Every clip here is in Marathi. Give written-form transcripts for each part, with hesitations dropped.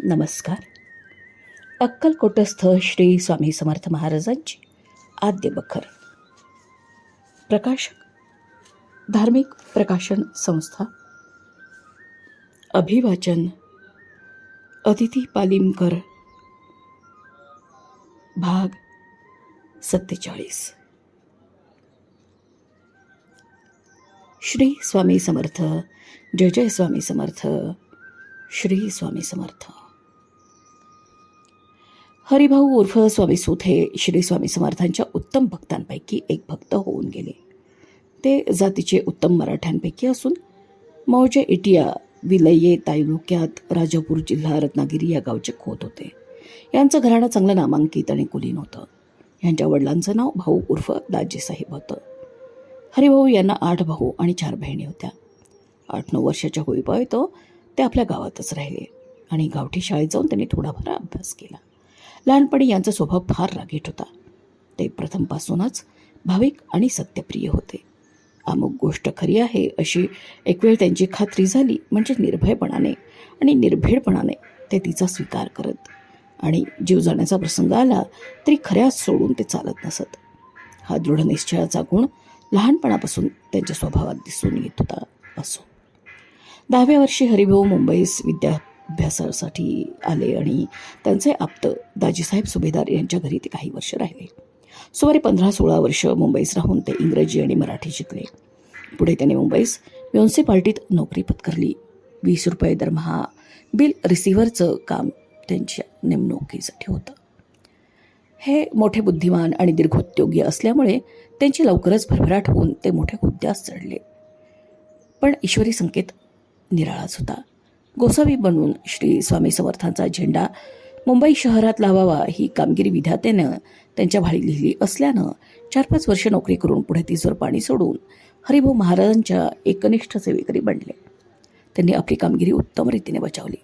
नमस्कार. अक्कलकोटस्थ श्री स्वामी समर्थ महाराजांची आद्य बखर. प्रकाशक धार्मिक प्रकाशन संस्था. अभिवाचन अदिती पालिमकर. भाग 47. श्री स्वामी समर्थ. जय जय स्वामी समर्थ. श्री स्वामी समर्थ. हरिभाऊ उर्फ स्वामी सूत हे श्री स्वामी समर्थांच्या उत्तम भक्तांपैकी एक भक्त होऊन गेले. ते जातीचे उत्तम मराठ्यांपैकी असून मौजे इटिया विलये तालुक्यात राजापूर जिल्हा रत्नागिरी या गावचे खोत होते. यांचं घराणं चांगलं नामांकित आणि कुलीन होतं. यांच्या वडिलांचं नाव भाऊ उर्फ दाजीसाहेब होतं. हरिभाऊ यांना 8 भाऊ आणि 4 बहिणी होत्या. 8-9 वर्षाच्या होईपर्यंत ते आपल्या गावातच राहिले आणि गावठी शाळेत जाऊन त्यांनी थोडाफार अभ्यास केला. लहानपणी यांचा स्वभाव फार रागीट होता. ते प्रथमपासूनच भाविक आणि सत्यप्रिय होते. अमुक गोष्ट खरी आहे अशी एक वेळ त्यांची खात्री झाली म्हणजे निर्भयपणाने आणि निर्भीडपणाने ते तिचा स्वीकार करत आणि जीव जाण्याचा प्रसंग आला तरी खऱ्याच सोडून ते चालत नसत. हा दृढ निश्चयाचा गुण लहानपणापासून त्यांच्या स्वभावात दिसून येत होता. असो, 10व्या वर्षी हरिभाऊ मुंबईस विद्याभ्यासासाठी आले आणि त्यांचे आप्त दाजीसाहेब सुभेदार यांच्या घरी ते काही वर्ष राहिले. सुमारे 15-16 वर्ष मुंबईस राहून ते इंग्रजी आणि मराठी शिकले. पुढे त्यांनी मुंबईस म्युन्सिपाल्टीत नोकरी पत्करली. 20 रुपये दरमहा बिल रिसिव्हरचं काम त्यांच्या नेमणुकीसाठी होतं. हे मोठे बुद्धिमान आणि दीर्घोद्योगी असल्यामुळे त्यांची लवकरच भरभराट होऊन ते मोठे हुद्द्यास चढले. पण ईश्वरी संकेत निराळाच होता. गोसावी बनून श्री स्वामी समर्थांचा झेंडा मुंबई शहरात लावावा ही कामगिरी विधात्यानं त्यांच्या भाळी लिहिली असल्यानं 4-5 वर्ष नोकरी करून पुढे तिसवर पाणी सोडून हरिभाऊ महाराजांच्या एकनिष्ठ सेवेकरी बनले. त्यांनी आपली कामगिरी उत्तम रीतीने बजावली.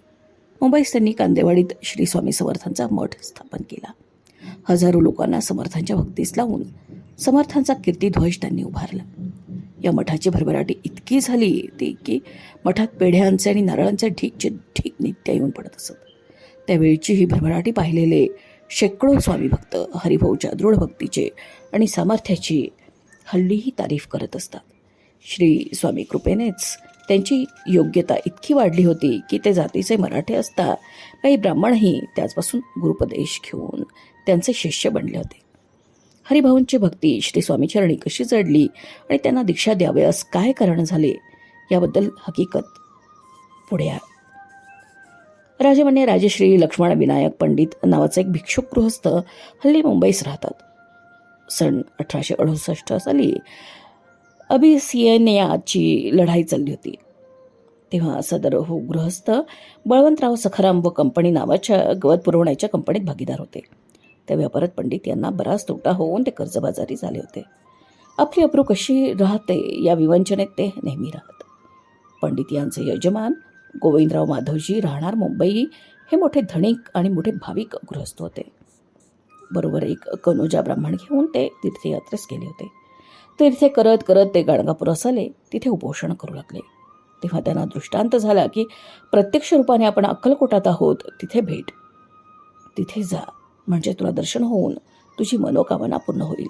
मुंबईत त्यांनी कांदेवाडीत श्री स्वामी समर्थांचा मठ स्थापन केला. हजारो लोकांना समर्थांच्या भक्तीस लावून समर्थांचा कीर्तिध्वज त्यांनी उभारला. या मठाची भरभराटी इतकी झाली ती की मठात पेढ्यांचे आणि नारळांचे ढीकचे ढीक नित्य येऊन पडत असत. त्यावेळची ही भरभराटी पाहिलेले शेकडो स्वामी भक्त हरिभाऊच्या दृढ भक्तीचे आणि सामर्थ्याची हल्लीही तारीफ करत असतात. श्री स्वामी कृपेनेच त्यांची योग्यता इतकी वाढली होती की ते जातीचे मराठे असता काही ब्राह्मणही त्याचपासून गुरुपदेश घेऊन त्यांचे शिष्य बनले होते. हरिभाऊंची भक्ती श्री स्वामीचरणी कशी जडली आणि त्यांना दीक्षा द्यावयास काय कारण झाले याबद्दल हकीकत पुढे आहे. राजमान्य राजश्री लक्ष्मण विनायक पंडित नावाचा एक भिक्षुक गृहस्थ हल्ली मुंबईस राहतात. सन 1868 साली अबिसिनियाची लढाई चालली होती. तेव्हा सदर गृहस्थ बळवंतराव सखाराम व कंपनी नावाच्या गवत पुरवण्याच्या कंपनीत भागीदार होते. त्या व्यापारात पंडित यांना बराच तोटा होऊन ते कर्जबाजारी झाले होते. आपली अप्रू कशी राहते या विवंचनेत ते नेहमी राहत. पंडित यांचे यजमान गोविंदराव माधवजी राहणार मुंबई हे मोठे धनिक आणि मोठे भाविक गृहस्थ होते. बरोबर एक कनोजा ब्राह्मण घेऊन ते तीर्थयात्रेस गेले होते. तीर्थे करत करत ते गाणगापुरास आले. तिथे उपोषण करू लागले. तेव्हा त्यांना दृष्टांत झाला की प्रत्यक्ष रूपाने आपण अक्कलकोटात आहोत, तिथे भेट, तिथे जा, म्हणजे तुला दर्शन होऊन तुझी मनोकामना पूर्ण होईल.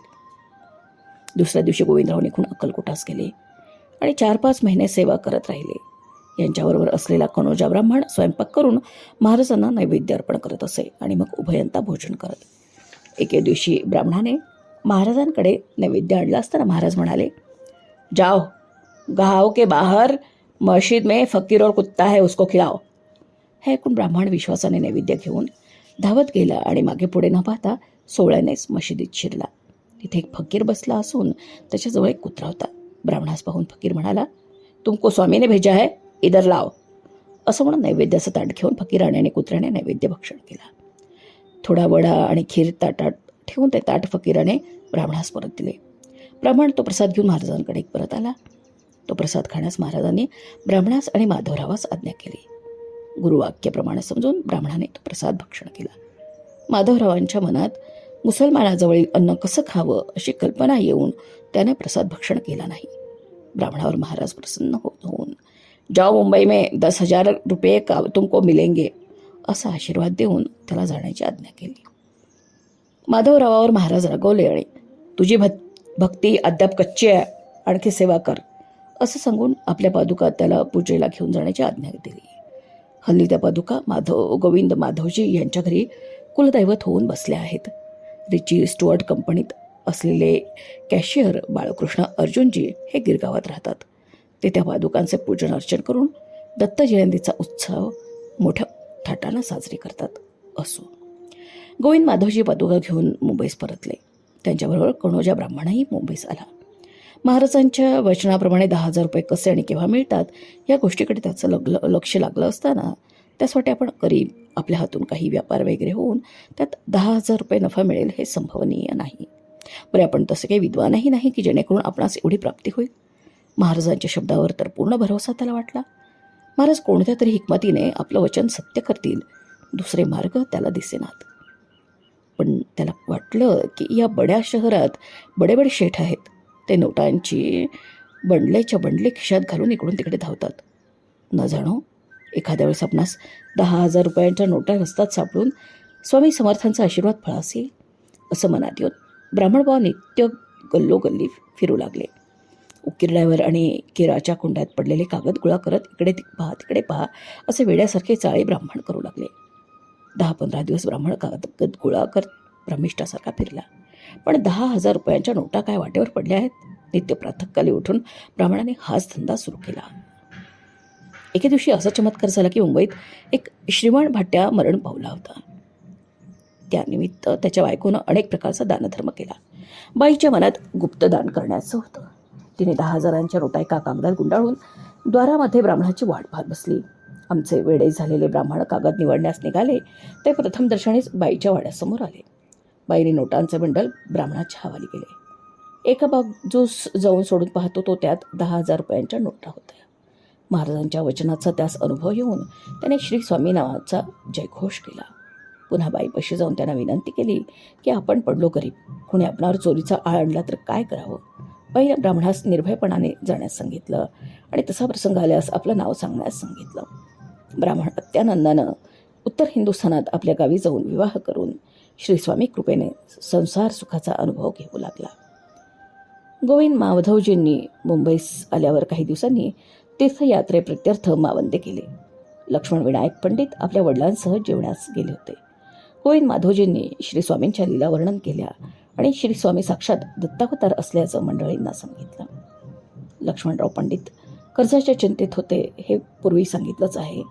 दुसऱ्या दिवशी गोविंदराव निघून अक्कलकोटास गेले आणि 4-5 महिने सेवा करत राहिले. यांच्याबरोबर असलेला कनोजा ब्राह्मण स्वयंपाक करून महाराजांना नैवेद्य अर्पण करत असे आणि मग उभयंता भोजन करत. एके दिवशी ब्राह्मणाने महाराजांकडे नैवेद्य आणला असताना महाराज म्हणाले, जाओ गाँव के बाहर मस्जिद में फकीर और कुत्ता है, उसको खिलाओ. हे ऐकून ब्राह्मण विश्वासाने नैवेद्य घेऊन धावत गेला आणि मागे पुढे न पाहता सोहळ्यानेच मशिदीत शिरला. तिथे एक फकीर बसला असून त्याच्याजवळ एक कुत्रा होता. ब्राह्मणास पाहून फकीर म्हणाला, तुमको स्वामीने भेजा है, इधर लाव. असं म्हणून नैवेद्याचं ताट घेऊन फकीराने आणि कुत्र्याने नैवेद्य भक्षण केला. थोडा वडा आणि खीर ताटात ठेवून ते ताट फकीराने ब्राह्मणास परत दिले. ब्राह्मण तो प्रसाद घेऊन महाराजांकडे परत आला. तो प्रसाद खाण्यास महाराजांनी ब्राह्मणास आणि माधवरावास आज्ञा केली. गुरुवाक्याप्रमाणे समजून ब्राह्मणाने तो प्रसाद भक्षण केला. माधवरावांच्या मनात मुसलमानाजवळील अन्न कसं खावं अशी कल्पना येऊन त्याने प्रसाद भक्षण केला नाही. ब्राह्मणावर महाराज प्रसन्न होऊन, जाओ मुंबई में 10,000 रुपये का तुमको मिलेंगे असा आशीर्वाद देऊन त्याला जाण्याची आज्ञा केली. माधवरावावर महाराज रागवले आणि तुझी भक्ती अद्याप कच्ची आहे, आणखी सेवा कर असं सांगून आपल्या पादुका त्याला पूजेला घेऊन जाण्याची आज्ञा दिली. हल्ली त्या पादुका गोविंद माधवजी यांच्या घरी कुलदैवत होऊन बसल्या आहेत. रिची स्टुअर्ट कंपनीत असलेले कॅशियर बाळकृष्ण अर्जुनजी हे गिरगावात राहतात. ते त्या पादुकांचे पूजन अर्चन करून दत्त जयंतीचा उत्सव मोठ्या थाटानं साजरी करतात. असो, गोविंद माधवजी पादुका घेऊन मुंबईस परतले. त्यांच्याबरोबर कणोजा ब्राह्मणही मुंबईस आला. महाराजांच्या वचनाप्रमाणे 10,000 रुपये कसे आणि केव्हा मिळतात या गोष्टीकडे त्याचं लक्ष लागलं असताना त्यासाठी आपण गरीब, आपल्या हातून काही व्यापार वगैरे होऊन त्यात 10,000 रुपये नफा मिळेल हे संभवनीय नाही. बरे, आपण तसे काही विद्वानही नाही की जेणेकरून आपणास एवढी प्राप्ती होईल. महाराजांच्या शब्दावर तर पूर्ण भरोसा त्याला वाटला. महाराज कोणत्या तरी हिकमतीने आपलं वचन सत्य करतील, दुसरे मार्ग त्याला दिसेनात. पण त्याला वाटलं की या बड्या शहरात बडे शेठ आहेत. ते नोटांची बंडलेच्या बंडले खिशात घालून इकडून तिकडे धावतात. न जाणो एखाद्या वेळेस आपणास 10,000 रुपयांच्या नोटा रस्त्यात सापडून स्वामी समर्थांचा आशीर्वाद फळास येईल असं मनात येऊन ब्राह्मणभाव नित्य गल्लोगल्ली फिरू लागले. उकीर ड्रायव्हर आणि केराच्या कुंड्यात पडलेले कागद गोळा करत इकडे तिकडे पहा असे वेड्यासारखे चाळे ब्राह्मण करू लागले. 10-15 दिवस ब्राह्मण कागद गोळा करत भ्रमिष्ठासारखा फिरला. पण 10,000 रुपयांच्या नोटा काय वाटेवर पडल्या आहेत. नित्य प्रातःकाली उठून ब्राह्मणाने हाच धंदा सुरू केला. एके दिवशी असा चमत्कार झाला की मुंबईत एक श्रीमण भाट्या मरण पावला होता. त्यानिमित्त त्याच्या बायकोनं अनेक प्रकारचा दानधर्म केला. बाईच्या मनात गुप्तदान करण्याचं होतं. तिने 10,000च्या नोटा एका कागदात गुंडाळून द्वारामध्ये ब्राह्मणाची वाट पाहत बसली. आमचे वेडे झालेले ब्राह्मण कागद निवडण्यास निघाले ते प्रथम दर्शनीच बाईच्या वाड्यासमोर आले. बाईने नोटांचे बंडल ब्राह्मणाच्या हवाली केले. एका बाजूस जाऊन सोडून पाहतो तो त्यात 10,000 रुपयांच्या नोटा होत्या. महाराजांच्या वचनाचा त्यास अनुभव येऊन त्याने श्री स्वामी नावाचा जयघोष केला. पुन्हा बाईपाशी जाऊन त्यांना विनंती केली की आपण पडलो गरीब, कोणी आपणावर चोरीचा आळ आणला तर काय करावं. बाई ब्राह्मणास निर्भयपणाने जाण्यास सांगितलं आणि तसा प्रसंग आल्यास आपलं नाव सांगण्यास सांगितलं. ब्राह्मण अत्यानंदानं उत्तर हिंदुस्थानात आपल्या गावी जाऊन विवाह करून श्री स्वामी कृपेने संसार सुखाचा अनुभव घेऊ लागला. गोविंद माधवजींनी मुंबईस आल्यावर काही दिवसांनी तीर्थयात्रेप्रित्यर्थ मावंदे केले. लक्ष्मण विनायक पंडित आपल्या वडिलांसह जेवण्यास गेले होते. गोविंद माधवजींनी श्री स्वामींच्या लीला वर्णन केल्या आणि श्री स्वामी साक्षात दत्तावतार असल्याचं मंडळींना सांगितलं. लक्ष्मणराव पंडित कर्जाच्या चिंतेत होते हे पूर्वी सांगितलंच आहे.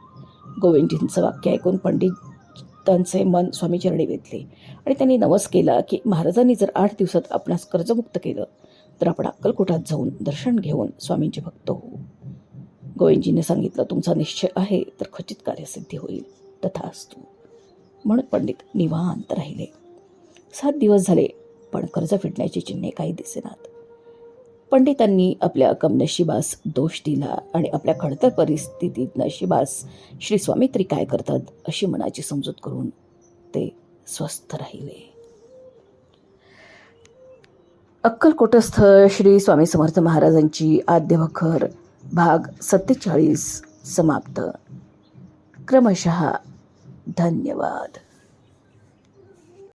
गोविंदजींचं वाक्य ऐकून पंडितांचे मन स्वामीचरणी वेधले आणि त्यांनी नवस केला की महाराजांनी जर 8 दिवसात आपणास कर्जमुक्त केलं तर आपण अक्कलकोटात जाऊन दर्शन घेऊन स्वामींचे भक्त होऊ. गोविंदजींनी सांगितलं, तुमचा निश्चय आहे तर खचित कार्यसिद्धी होईल. तथास्तु म्हणून पंडित निवांत राहिले. 7 दिवस झाले पण कर्ज फिटण्याची चिन्हे काही दिसेनात. पंडितांनी आपल्या कमनशिबास दोष दिला आणि आपल्या खडतर परिस्थितीत नशिबास श्री स्वामी तरी काय करतात अशी मनाची समजूत करून ते स्वस्थ राहिले. अक्कलकोटस्थ श्री स्वामी समर्थ महाराजांची आद्यभखर भाग 47 समाप्त. क्रमशः धन्यवाद.